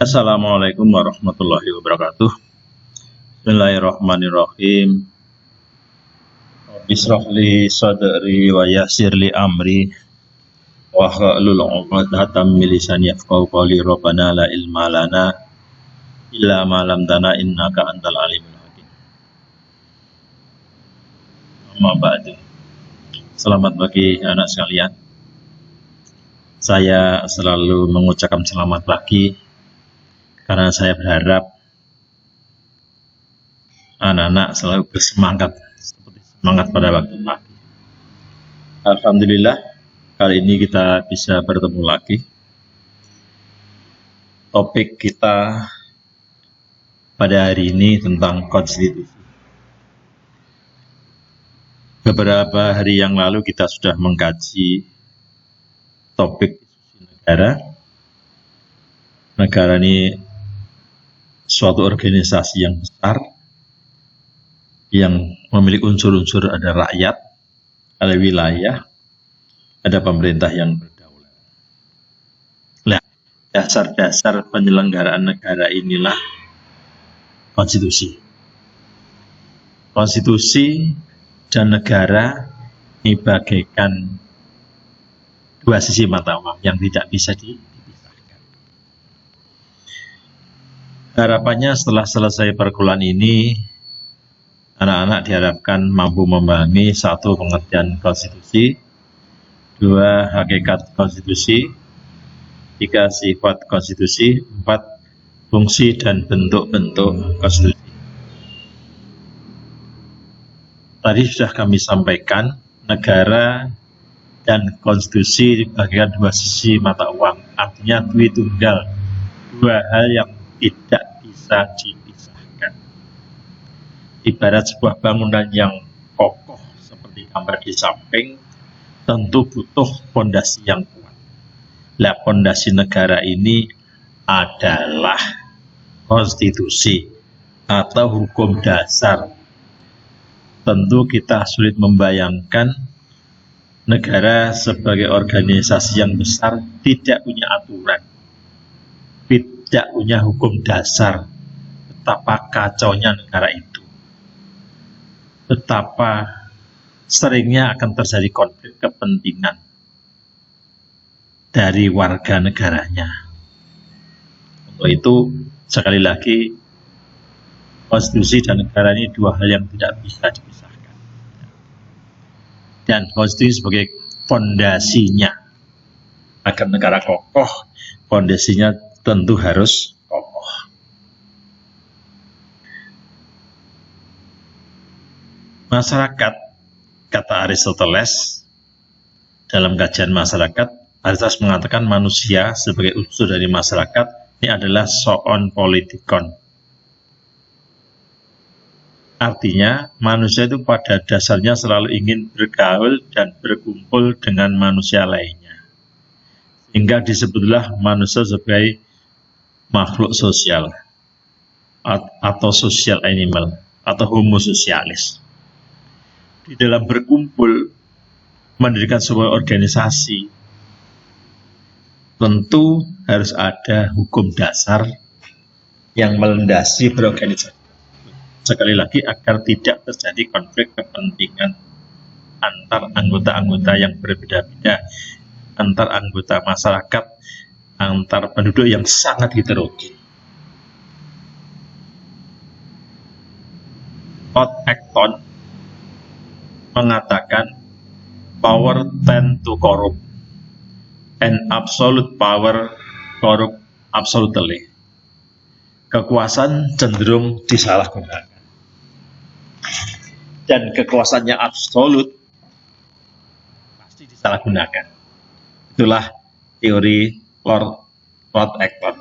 Assalamualaikum warahmatullahi wabarakatuh. Bismillahirrahmanirrahim. Bishrah li sadri wa yassir li amri wa hlul 'uqdatam min lisani yafqahu qawli. Rabbana la ilma lana illa ma 'allamtana innaka antal alimul hakim. Amma ba'du. Selamat pagi anak sekalian. Saya selalu mengucapkan selamat pagi karena saya berharap anak-anak selalu bersemangat seperti semangat pada waktu pagi. Alhamdulillah, kali ini kita bisa bertemu lagi. Topik kita pada hari ini tentang konstitusi. Beberapa hari yang lalu kita sudah mengkaji topik negara. Negara ini suatu organisasi yang besar yang memiliki unsur-unsur, ada rakyat, ada wilayah, ada pemerintah yang berdaulat. Nah, dasar-dasar penyelenggaraan negara inilah konstitusi. Konstitusi dan negara ini bagaikan dua sisi mata uang yang tidak bisa dipisahkan. Harapannya setelah selesai perkuliahan ini, anak-anak diharapkan mampu memahami satu, pengertian konstitusi, dua, hakikat konstitusi, tiga, sifat konstitusi, empat, fungsi dan bentuk-bentuk konstitusi. Tadi sudah kami sampaikan, negara dan konstitusi bagaikan dua sisi mata uang, artinya duit tunggal, dua hal yang tidak bisa dipisahkan. Ibarat sebuah bangunan yang kokoh seperti gambar di samping, tentu butuh fondasi yang kuat. Nah, fondasi negara ini adalah konstitusi atau hukum dasar. Tentu kita sulit membayangkan negara sebagai organisasi yang besar tidak punya aturan, tidak punya hukum dasar. Betapa kacaunya negara itu, betapa seringnya akan terjadi konflik kepentingan dari warga negaranya. Untuk itu, sekali lagi, konstitusi dan negara ini dua hal yang tidak bisa dipisahkan. Dan konstitusi sebagai fondasinya. Agar negara kokoh, fondasinya tentu harus kokoh. Masyarakat, kata Aristoteles, dalam kajian masyarakat, Aristoteles mengatakan manusia sebagai unsur dari masyarakat ini adalah zoon politikon. Artinya, manusia itu pada dasarnya selalu ingin bergaul dan berkumpul dengan manusia lainnya. Sehingga disebutlah manusia sebagai makhluk sosial atau social animal atau homo socialis. Di dalam berkumpul, mendirikan sebuah organisasi, tentu harus ada hukum dasar yang melandasi berorganisasi. Sekali lagi, agar tidak terjadi konflik kepentingan antar anggota-anggota yang berbeda-beda, antar anggota masyarakat, antar penduduk yang sangat heterogen. Todd Acton mengatakan power tend to corrupt and absolute power corrupt absolutely. Kekuasaan cenderung disalahgunakan dan kekuasaannya absolut pasti disalahgunakan. Itulah teori Todd Acton.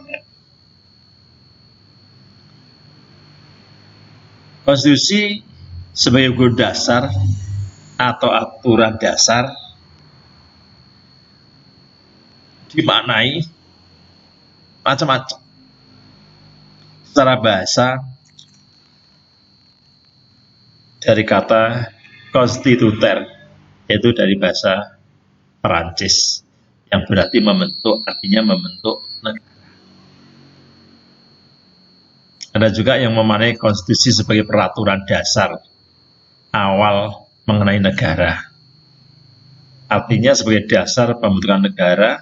Konstitusi sebagai hukum dasar atau aturan dasar dimaknai macam-macam. Secara bahasa, dari kata constituter, yaitu dari bahasa Perancis, yang berarti membentuk, artinya membentuk negara. Ada juga yang memaknai konstitusi sebagai peraturan dasar awal mengenai negara. Artinya sebagai dasar pembentukan negara,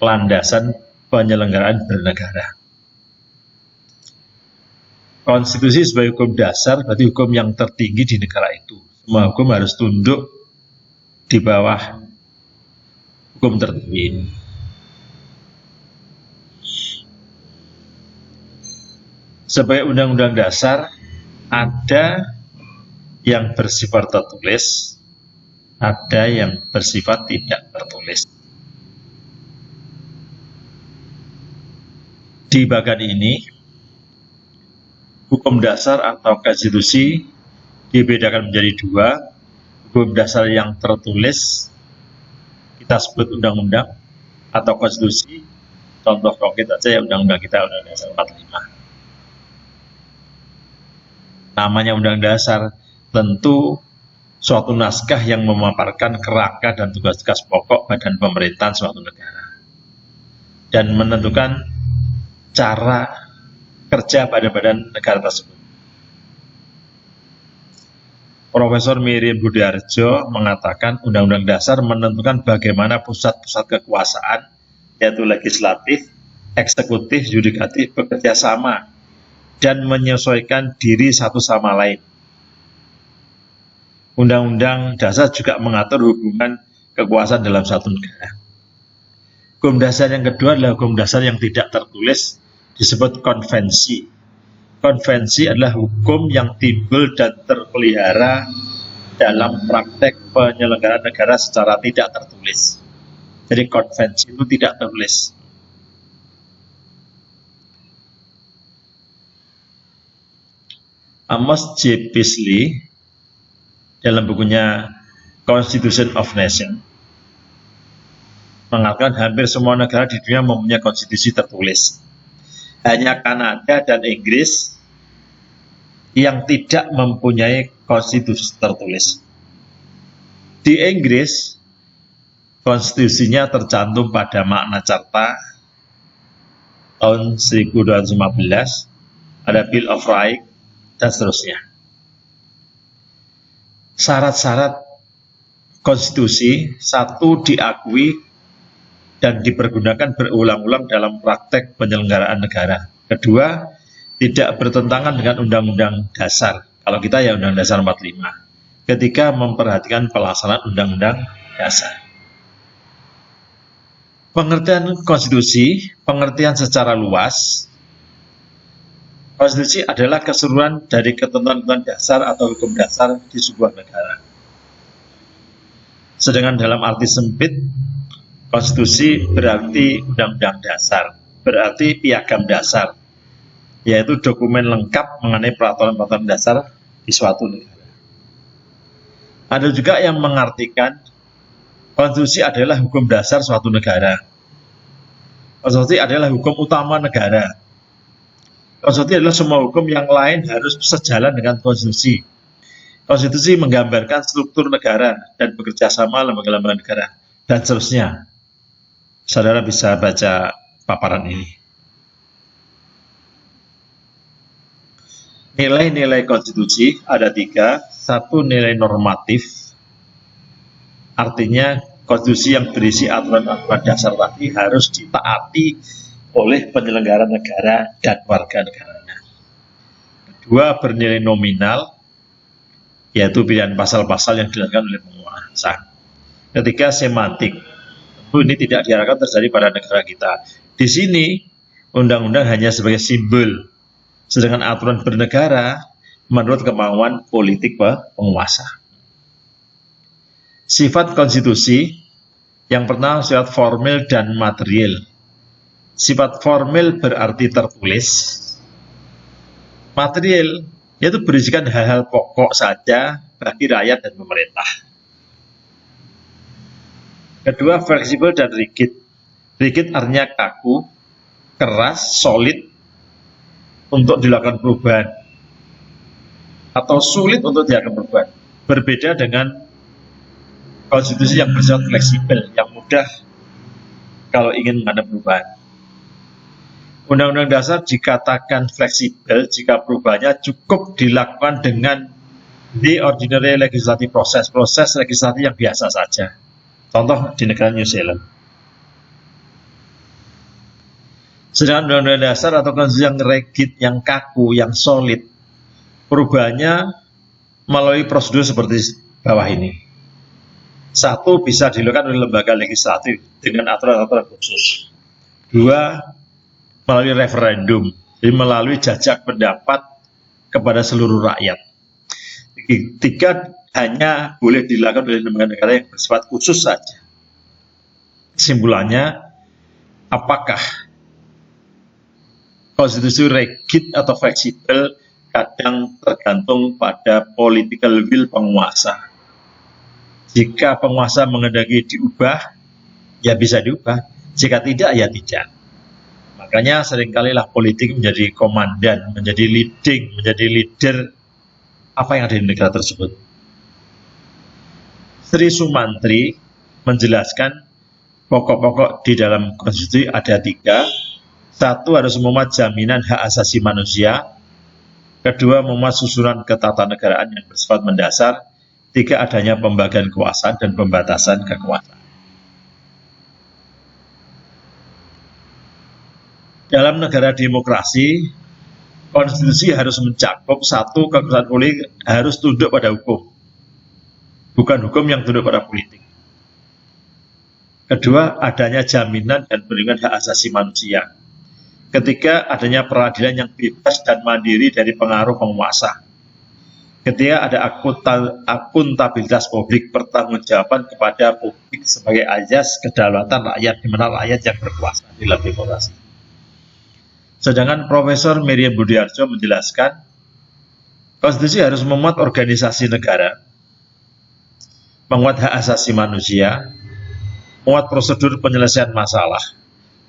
landasan penyelenggaraan bernegara. Konstitusi sebagai hukum dasar berarti hukum yang tertinggi di negara itu. Semua hukum harus tunduk di bawah hukum tertinggi. Sebagai undang-undang dasar, ada yang bersifat tertulis, ada yang bersifat tidak tertulis. Di bagian ini, hukum dasar atau konstitusi dibedakan menjadi dua. Hukum dasar yang tertulis kita sebut undang-undang atau konstitusi. Contoh konkret aja ya, undang-undang kita, Undang-Undang Dasar 45. Namanya undang dasar, tentu suatu naskah yang memaparkan kerangka dan tugas-tugas pokok badan pemerintahan suatu negara dan menentukan cara kerja pada badan negara tersebut. Profesor Miriam Budiarjo mengatakan Undang-Undang Dasar menentukan bagaimana pusat-pusat kekuasaan, yaitu legislatif, eksekutif, yudikatif, bekerja sama dan menyesuaikan diri satu sama lain. Undang-Undang Dasar juga mengatur hubungan kekuasaan dalam satu negara. Hukum dasar yang kedua adalah hukum dasar yang tidak tertulis, disebut konvensi. Konvensi adalah hukum yang timbul dan terpelihara dalam praktek penyelenggaraan negara secara tidak tertulis. Jadi konvensi itu tidak tertulis. Amos J. Peasley dalam bukunya Constitution of Nations mengatakan hampir semua negara di dunia mempunyai konstitusi tertulis. Hanya Kanada dan Inggris yang tidak mempunyai konstitusi tertulis. Di Inggris, konstitusinya tercantum pada Magna Carta tahun 1215, ada Bill of Rights, dan seterusnya. Syarat-syarat konstitusi, satu, diakui dan dipergunakan berulang-ulang dalam praktek penyelenggaraan negara. Kedua, tidak bertentangan dengan Undang-Undang Dasar. Kalau kita ya Undang-Undang Dasar 45. Ketiga, memperhatikan pelaksanaan Undang-Undang Dasar. Pengertian konstitusi, pengertian secara luas. Konstitusi adalah keseluruhan dari ketentuan-ketentuan dasar atau hukum dasar di sebuah negara. Sedangkan dalam arti sempit, konstitusi berarti undang-undang dasar, berarti piagam dasar, yaitu dokumen lengkap mengenai peraturan-peraturan dasar di suatu negara. Ada juga yang mengartikan konstitusi adalah hukum dasar suatu negara. Konstitusi adalah hukum utama negara. Konstitusi adalah semua hukum yang lain harus sejalan dengan konstitusi. Konstitusi menggambarkan struktur negara dan bekerja sama lembaga-lembaga negara, dan seterusnya. Saudara bisa baca paparan ini. Nilai-nilai konstitusi ada 3. Satu, nilai normatif. Artinya konstitusi yang berisi aturan-aturan dasar tadi harus ditaati oleh penyelenggara negara dan warga negaranya. Kedua, bernilai nominal, yaitu pilihan pasal-pasal yang dilakukan oleh penguasa. Ketiga, semantik. Tentu ini tidak diharapkan terjadi pada negara kita. Di sini, undang-undang hanya sebagai simbol, sedangkan aturan bernegara menurut kemauan politik penguasa. Sifat konstitusi, yang pertama sifat formil dan material. Sifat formil berarti tertulis. Material yaitu berisikan hal-hal pokok saja bagi rakyat dan pemerintah. Kedua, fleksibel dan rigid. Rigid artinya kaku, keras, solid untuk dilakukan perubahan atau sulit untuk dilakukan perubahan. Berbeda dengan konstitusi yang bersifat fleksibel, yang mudah kalau ingin menghadapi perubahan. Undang-Undang Dasar dikatakan fleksibel jika perubahannya cukup dilakukan dengan the ordinary legislative process, proses legislatif yang biasa saja. Contoh di negara New Zealand. Sedangkan Undang-Undang Dasar atau konstitusi yang rigid, yang kaku, yang solid, perubahannya melalui prosedur seperti bawah ini. Satu, bisa dilakukan oleh lembaga legislatif dengan aturan-aturan khusus. Dua, melalui referendum, jadi melalui jajak pendapat kepada seluruh rakyat. Tiga, hanya boleh dilakukan oleh lembaga negara yang bersifat khusus saja. Kesimpulannya, apakah konstitusi rigid atau fleksibel kadang tergantung pada political will penguasa. Jika penguasa menghendaki diubah, ya bisa diubah. Jika tidak, ya tidak. Makanya seringkalilah politik menjadi komandan, menjadi leading, menjadi leader apa yang ada di negara tersebut. Sri Sumantri menjelaskan pokok-pokok di dalam konstitusi ada 3. Satu, harus memuat jaminan hak asasi manusia. Kedua, memuat susunan ketatanegaraan yang bersifat mendasar. 3, adanya pembagian kekuasaan dan pembatasan kekuasaan. Dalam negara demokrasi, konstitusi harus mencakup 1, kekuasaan politik harus tunduk pada hukum, bukan hukum yang tunduk pada politik. Kedua, adanya jaminan dan perlindungan hak asasi manusia. Ketiga, adanya peradilan yang bebas dan mandiri dari pengaruh penguasa. Ketiga, ada akuntabilitas publik, pertanggungjawaban kepada publik sebagai azas kedaulatan rakyat, di mana rakyat yang berkuasa di dalam demokrasi. Sedangkan Profesor Miriam Budiarjo menjelaskan, konstitusi harus memuat organisasi negara, memuat hak asasi manusia, memuat prosedur penyelesaian masalah,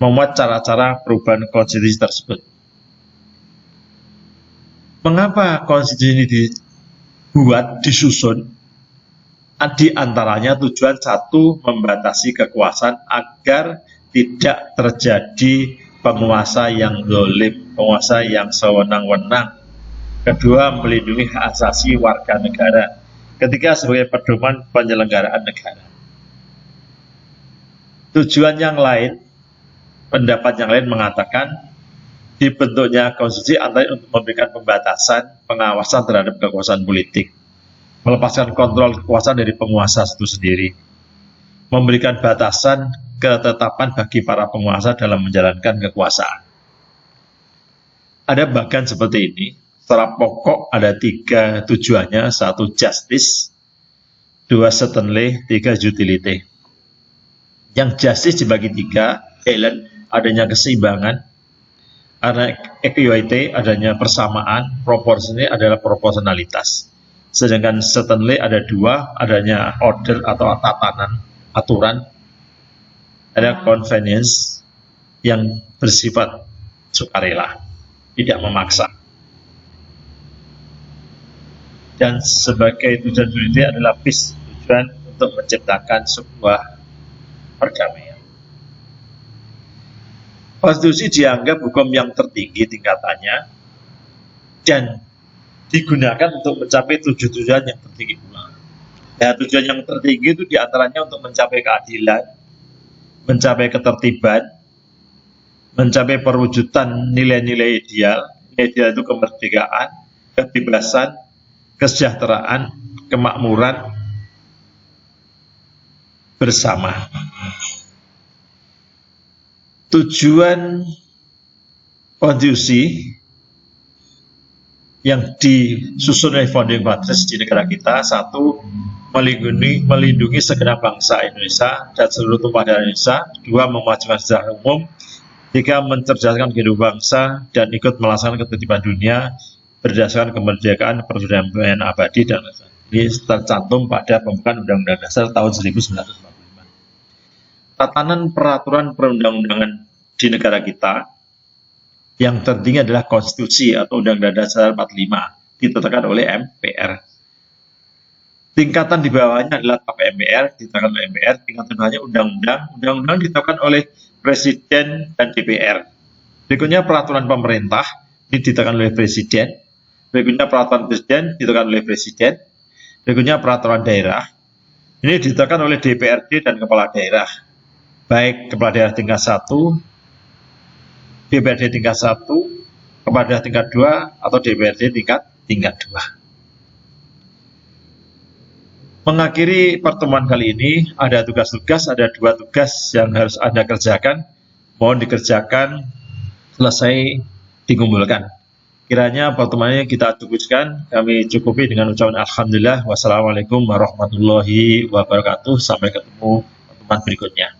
memuat cara-cara perubahan konstitusi tersebut. Mengapa konstitusi ini dibuat, disusun? Di antaranya tujuan 1, membatasi kekuasaan agar tidak terjadi penguasa yang zalim, penguasa yang sewenang-wenang. Kedua, melindungi hak asasi warga negara. Ketiga, sebagai pedoman penyelenggaraan negara. Tujuan yang lain, pendapat yang lain mengatakan dibentuknya konstitusi antara untuk memberikan pembatasan, pengawasan terhadap kekuasaan politik, melepaskan kontrol kekuasaan dari penguasa itu sendiri, memberikan batasan ketetapan bagi para penguasa dalam menjalankan kekuasaan. Ada bagian seperti ini. Secara pokok ada 3 tujuannya. 1, justice. 2, certainly. 3, utility. Yang justice dibagi 3. Adanya keseimbangan, ada equity, adanya persamaan, proportionality adalah proporsionalitas. Sedangkan certainly ada 2, adanya order atau tatanan, aturan, ada convenience yang bersifat sukarela, tidak memaksa. Dan sebagai tujuan utility adalah peace, tujuan untuk menciptakan sebuah perdamaian. Konstitusi dianggap hukum yang tertinggi tingkatannya dan digunakan untuk mencapai tujuan yang tertinggi pula. Nah, tujuan yang tertinggi itu diantaranya untuk mencapai keadilan, mencapai ketertiban, mencapai perwujudan nilai-nilai ideal. Nilai ideal itu kemerdekaan, kebebasan, kesejahteraan, kemakmuran bersama. Tujuan konstitusi yang disusun oleh Founding Fathers di negara kita, 1, melindungi segenap bangsa Indonesia dan seluruh tumpah darah Indonesia. 2, memajukan sejarah umum. 3, mencerdaskan kehidupan bangsa dan ikut melaksanakan ketertiban dunia berdasarkan kemerdekaan, perdamaian abadi, dan ini tercantum pada pembukaan Undang-Undang Dasar tahun 1945. Tatanan peraturan perundang-undangan di negara kita yang tertinggi adalah konstitusi atau Undang-Undang Dasar 45 ditetapkan oleh MPR. Tingkatan di bawahnya adalah KPMPR, ditetapkan oleh MPR. Tingkatan bawahnya undang-undang ditetapkan oleh Presiden dan DPR. Berikutnya peraturan pemerintah, ini ditekan oleh Presiden. Berikutnya peraturan Presiden, ditekan oleh Presiden. Berikutnya peraturan daerah, ini ditekan oleh DPRD dan kepala daerah, baik kepala daerah tingkat 1, DPRD tingkat 1, kepala daerah tingkat 2, atau DPRD tingkat 2. Mengakhiri pertemuan kali ini, ada tugas-tugas, ada 2 tugas yang harus Anda kerjakan. Mohon dikerjakan, selesai dikumpulkan. Kiranya pertemuannya kita cukupkan. Kami cukupi dengan ucapan Alhamdulillah. Wassalamualaikum warahmatullahi wabarakatuh. Sampai ketemu pertemuan berikutnya.